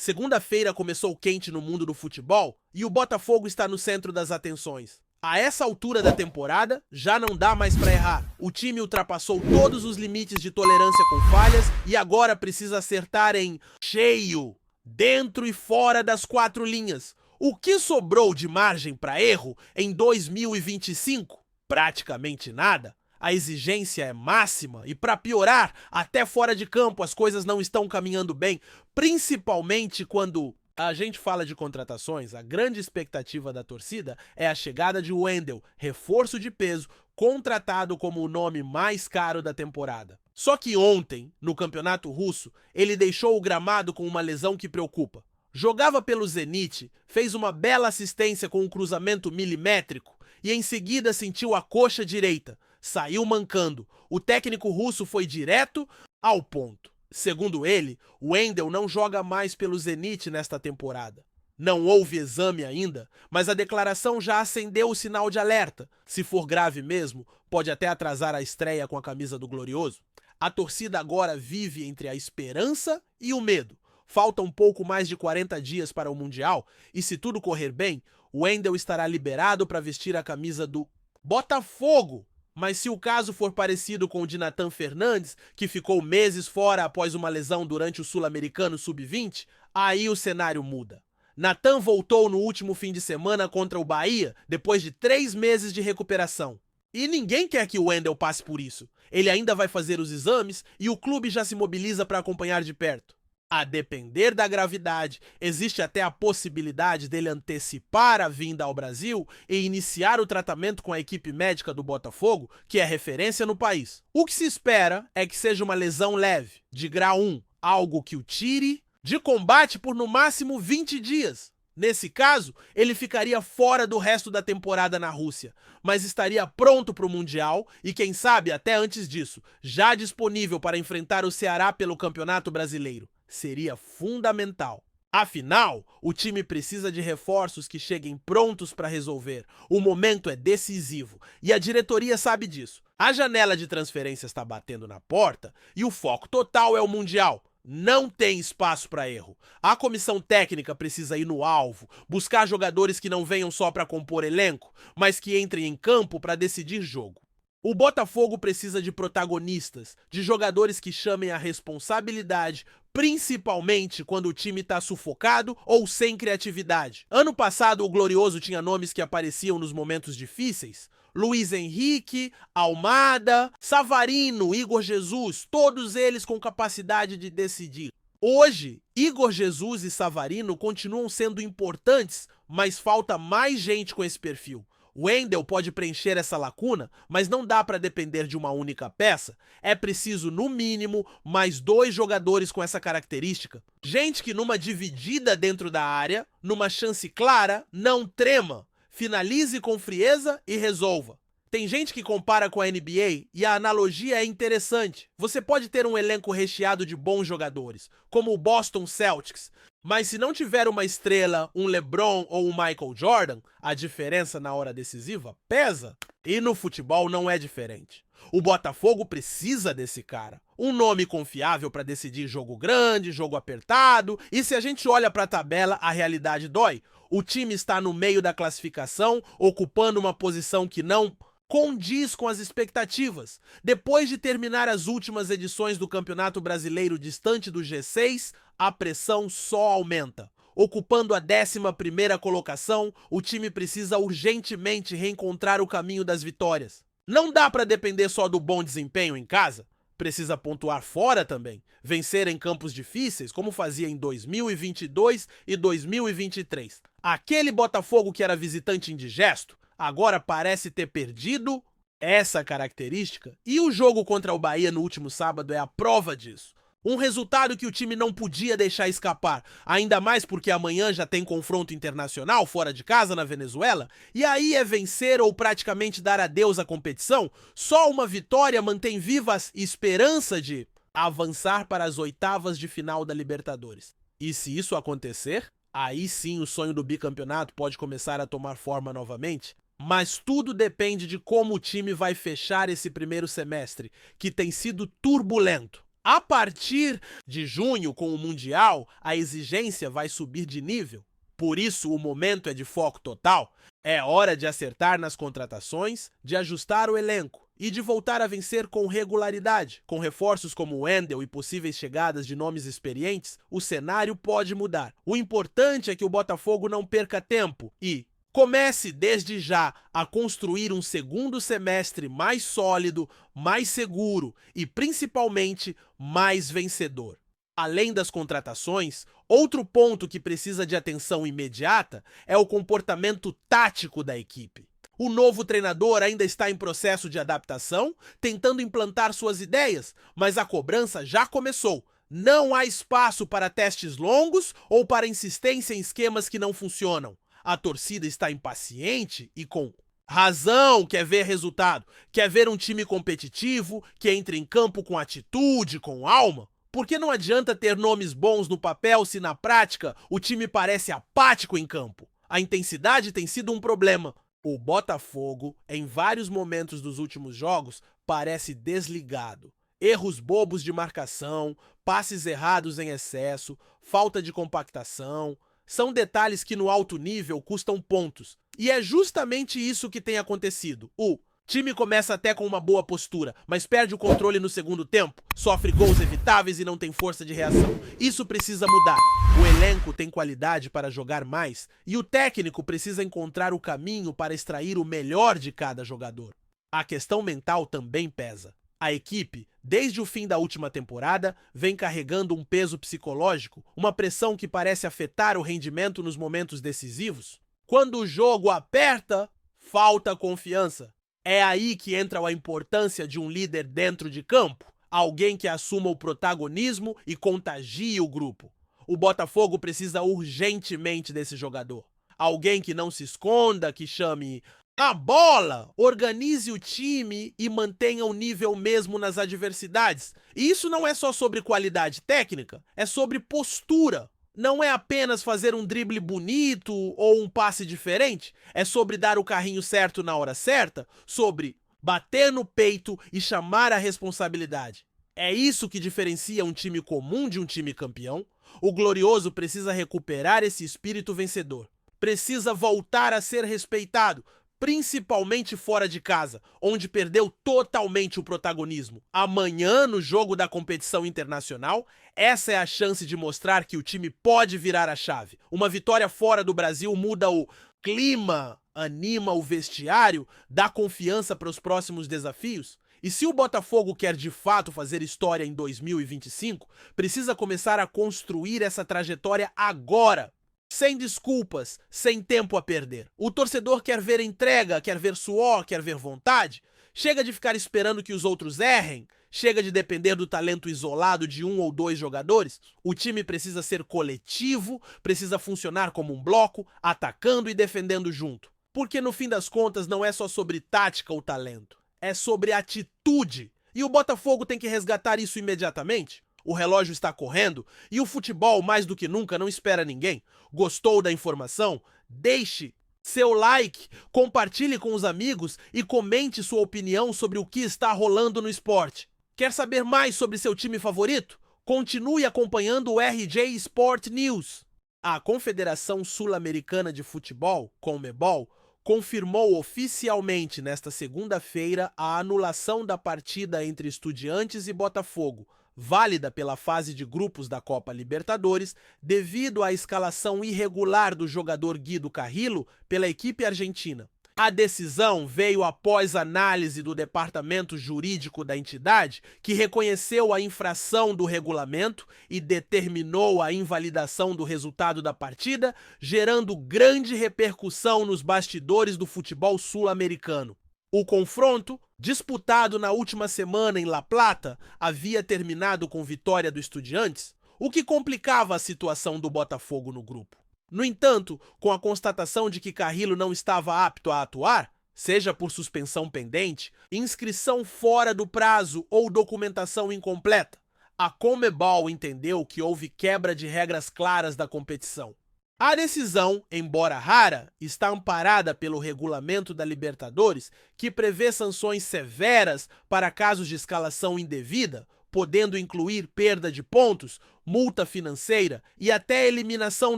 Segunda-feira começou quente no mundo do futebol e o Botafogo está no centro das atenções. A essa altura da temporada, já não dá mais para errar. O time ultrapassou todos os limites de tolerância com falhas e agora precisa acertar em cheio, dentro e fora das quatro linhas. O que sobrou de margem para erro em 2025? Praticamente nada. A exigência é máxima e, para piorar, até fora de campo as coisas não estão caminhando bem, principalmente quando a gente fala de contratações. A grande expectativa da torcida é a chegada de Wendel, reforço de peso, contratado como o nome mais caro da temporada. Só que ontem, no campeonato russo, ele deixou o gramado com uma lesão que preocupa. Jogava pelo Zenit, fez uma bela assistência com um cruzamento milimétrico e em seguida sentiu a coxa direita. Saiu mancando. O técnico russo foi direto ao ponto. Segundo ele, o Wendel não joga mais pelo Zenit nesta temporada. Não houve exame ainda, mas a declaração já acendeu o sinal de alerta. Se for grave mesmo, pode até atrasar a estreia com a camisa do Glorioso. A torcida agora vive entre a esperança e o medo. Falta um pouco mais de 40 dias para o Mundial e, se tudo correr bem, o Wendel estará liberado para vestir a camisa do Botafogo. Mas se o caso for parecido com o de Nathan Fernandes, que ficou meses fora após uma lesão durante o Sul-Americano Sub-20, aí o cenário muda. Nathan voltou no último fim de semana contra o Bahia, depois de 3 meses de recuperação. E ninguém quer que o Wendel passe por isso. Ele ainda vai fazer os exames e o clube já se mobiliza para acompanhar de perto. A depender da gravidade, existe até a possibilidade dele antecipar a vinda ao Brasil e iniciar o tratamento com a equipe médica do Botafogo, que é referência no país. O que se espera é que seja uma lesão leve, de grau 1, algo que o tire de combate por no máximo 20 dias. Nesse caso, ele ficaria fora do resto da temporada na Rússia, mas estaria pronto para o Mundial e, quem sabe, até antes disso, já disponível para enfrentar o Ceará pelo Campeonato Brasileiro. Seria fundamental. Afinal, o time precisa de reforços que cheguem prontos para resolver. O momento é decisivo e a diretoria sabe disso. A janela de transferências está batendo na porta e o foco total é o Mundial. Não tem espaço para erro. A comissão técnica precisa ir no alvo, buscar jogadores que não venham só para compor elenco, mas que entrem em campo para decidir jogo. O Botafogo precisa de protagonistas, de jogadores que chamem a responsabilidade, principalmente quando o time está sufocado ou sem criatividade. Ano passado o Glorioso tinha nomes que apareciam nos momentos difíceis. Luiz Henrique, Almada, Savarino, Igor Jesus, todos eles com capacidade de decidir. Hoje, Igor Jesus e Savarino continuam sendo importantes, mas falta mais gente com esse perfil. O Wendel pode preencher essa lacuna, mas não dá para depender de uma única peça. É preciso, no mínimo, mais 2 jogadores com essa característica. Gente que numa dividida dentro da área, numa chance clara, não trema. Finalize com frieza e resolva. Tem gente que compara com a NBA e a analogia é interessante. Você pode ter um elenco recheado de bons jogadores, como o Boston Celtics, mas se não tiver uma estrela, um LeBron ou um Michael Jordan, a diferença na hora decisiva pesa. E no futebol não é diferente. O Botafogo precisa desse cara. Um nome confiável para decidir jogo grande, jogo apertado. E se a gente olha para a tabela, a realidade dói. O time está no meio da classificação, ocupando uma posição que não condiz com as expectativas. Depois de terminar as últimas edições do Campeonato Brasileiro distante do G6, a pressão só aumenta. Ocupando a 11ª colocação, o time precisa urgentemente reencontrar o caminho das vitórias. Não dá para depender só do bom desempenho em casa. Precisa pontuar fora também, vencer em campos difíceis, como fazia em 2022 e 2023. Aquele Botafogo que era visitante indigesto, agora parece ter perdido essa característica, e o jogo contra o Bahia no último sábado é a prova disso. Um resultado que o time não podia deixar escapar, ainda mais porque amanhã já tem confronto internacional fora de casa na Venezuela, e aí é vencer ou praticamente dar adeus à competição. Só uma vitória mantém viva a esperança de avançar para as oitavas de final da Libertadores. E se isso acontecer, aí sim o sonho do bicampeonato pode começar a tomar forma novamente. Mas tudo depende de como o time vai fechar esse primeiro semestre, que tem sido turbulento. A partir de junho, com o Mundial, a exigência vai subir de nível. Por isso, o momento é de foco total. É hora de acertar nas contratações, de ajustar o elenco e de voltar a vencer com regularidade. Com reforços como o Wendel e possíveis chegadas de nomes experientes, o cenário pode mudar. O importante é que o Botafogo não perca tempo e comece desde já a construir um segundo semestre mais sólido, mais seguro e principalmente mais vencedor. Além das contratações, outro ponto que precisa de atenção imediata é o comportamento tático da equipe. O novo treinador ainda está em processo de adaptação, tentando implantar suas ideias, mas a cobrança já começou. Não há espaço para testes longos ou para insistência em esquemas que não funcionam. A torcida está impaciente e com razão quer ver resultado, quer ver um time competitivo, que entre em campo com atitude, com alma. Porque não adianta ter nomes bons no papel se na prática o time parece apático em campo. A intensidade tem sido um problema. O Botafogo, em vários momentos dos últimos jogos, parece desligado. Erros bobos de marcação, passes errados em excesso, falta de compactação, são detalhes que no alto nível custam pontos. E é justamente isso que tem acontecido. O time começa até com uma boa postura, mas perde o controle no segundo tempo, sofre gols evitáveis e não tem força de reação. Isso precisa mudar. O elenco tem qualidade para jogar mais e o técnico precisa encontrar o caminho para extrair o melhor de cada jogador. A questão mental também pesa. A equipe, desde o fim da última temporada, vem carregando um peso psicológico, uma pressão que parece afetar o rendimento nos momentos decisivos. Quando o jogo aperta, falta confiança. É aí que entra a importância de um líder dentro de campo, alguém que assuma o protagonismo e contagie o grupo. O Botafogo precisa urgentemente desse jogador. Alguém que não se esconda, que chame a bola, organize o time e mantenha o nível mesmo nas adversidades. E isso não é só sobre qualidade técnica, é sobre postura. Não é apenas fazer um drible bonito ou um passe diferente, é sobre dar o carrinho certo na hora certa, sobre bater no peito e chamar a responsabilidade. É isso que diferencia um time comum de um time campeão. O Glorioso precisa recuperar esse espírito vencedor. Precisa voltar a ser respeitado, principalmente fora de casa, onde perdeu totalmente o protagonismo. Amanhã, no jogo da competição internacional, essa é a chance de mostrar que o time pode virar a chave. Uma vitória fora do Brasil muda o clima, anima o vestiário, dá confiança para os próximos desafios. E se o Botafogo quer de fato fazer história em 2025, precisa começar a construir essa trajetória agora. Sem desculpas, sem tempo a perder. O torcedor quer ver entrega, quer ver suor, quer ver vontade. Chega de ficar esperando que os outros errem. Chega de depender do talento isolado de um ou dois jogadores. O time precisa ser coletivo, precisa funcionar como um bloco, atacando e defendendo junto. Porque no fim das contas não é só sobre tática ou talento. É sobre atitude. E o Botafogo tem que resgatar isso imediatamente. O relógio está correndo e o futebol, mais do que nunca, não espera ninguém. Gostou da informação? Deixe seu like, compartilhe com os amigos e comente sua opinião sobre o que está rolando no esporte. Quer saber mais sobre seu time favorito? Continue acompanhando o RJ Sport News. A Confederação Sul-Americana de Futebol, CONMEBOL, confirmou oficialmente nesta segunda-feira a anulação da partida entre Estudiantes e Botafogo, válida pela fase de grupos da Copa Libertadores, devido à escalação irregular do jogador Guido Carrillo pela equipe argentina. A decisão veio após análise do departamento jurídico da entidade, que reconheceu a infração do regulamento e determinou a invalidação do resultado da partida, gerando grande repercussão nos bastidores do futebol sul-americano. O confronto, disputado na última semana em La Plata, havia terminado com vitória do Estudiantes, o que complicava a situação do Botafogo no grupo. No entanto, com a constatação de que Carrillo não estava apto a atuar, seja por suspensão pendente, inscrição fora do prazo ou documentação incompleta, a CONMEBOL entendeu que houve quebra de regras claras da competição. A decisão, embora rara, está amparada pelo regulamento da Libertadores, que prevê sanções severas para casos de escalação indevida, podendo incluir perda de pontos, multa financeira e até eliminação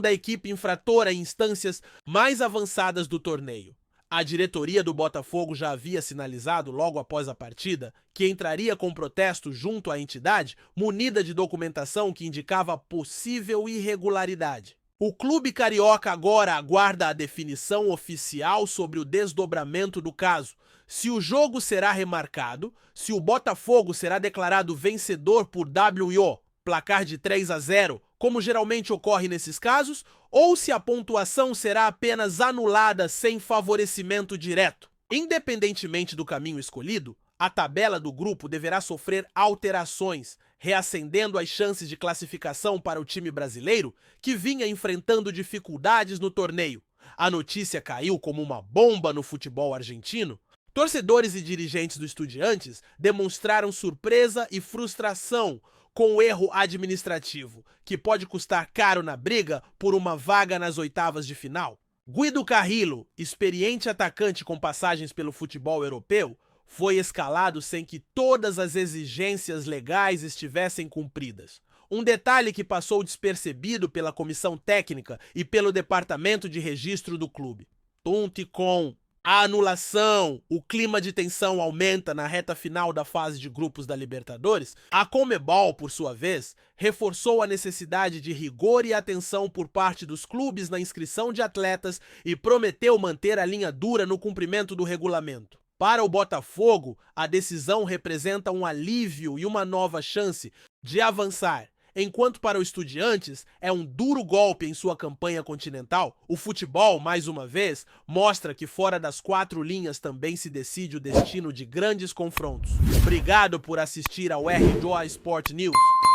da equipe infratora em instâncias mais avançadas do torneio. A diretoria do Botafogo já havia sinalizado, logo após a partida, que entraria com protesto junto à entidade, munida de documentação que indicava possível irregularidade. O clube carioca agora aguarda a definição oficial sobre o desdobramento do caso, se o jogo será remarcado, se o Botafogo será declarado vencedor por WO, placar de 3-0, como geralmente ocorre nesses casos, ou se a pontuação será apenas anulada sem favorecimento direto. Independentemente do caminho escolhido, a tabela do grupo deverá sofrer alterações, reacendendo as chances de classificação para o time brasileiro, que vinha enfrentando dificuldades no torneio. A notícia caiu como uma bomba no futebol argentino. Torcedores e dirigentes do Estudiantes demonstraram surpresa e frustração com o erro administrativo, que pode custar caro na briga por uma vaga nas oitavas de final. Guido Carrillo, experiente atacante com passagens pelo futebol europeu, foi escalado sem que todas as exigências legais estivessem cumpridas. Um detalhe que passou despercebido pela comissão técnica e pelo departamento de registro do clube. Tunte com a anulação, o clima de tensão aumenta na reta final da fase de grupos da Libertadores. A Conmebol, por sua vez, reforçou a necessidade de rigor e atenção por parte dos clubes na inscrição de atletas e prometeu manter a linha dura no cumprimento do regulamento. Para o Botafogo, a decisão representa um alívio e uma nova chance de avançar. Enquanto para o Estudiantes é um duro golpe em sua campanha continental, o futebol, mais uma vez, mostra que fora das quatro linhas também se decide o destino de grandes confrontos. Obrigado por assistir ao RJ Sport News.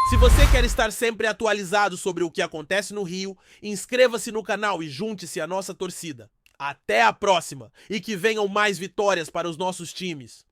Se você quer estar sempre atualizado sobre o que acontece no Rio, inscreva-se no canal e junte-se à nossa torcida. Até a próxima e que venham mais vitórias para os nossos times.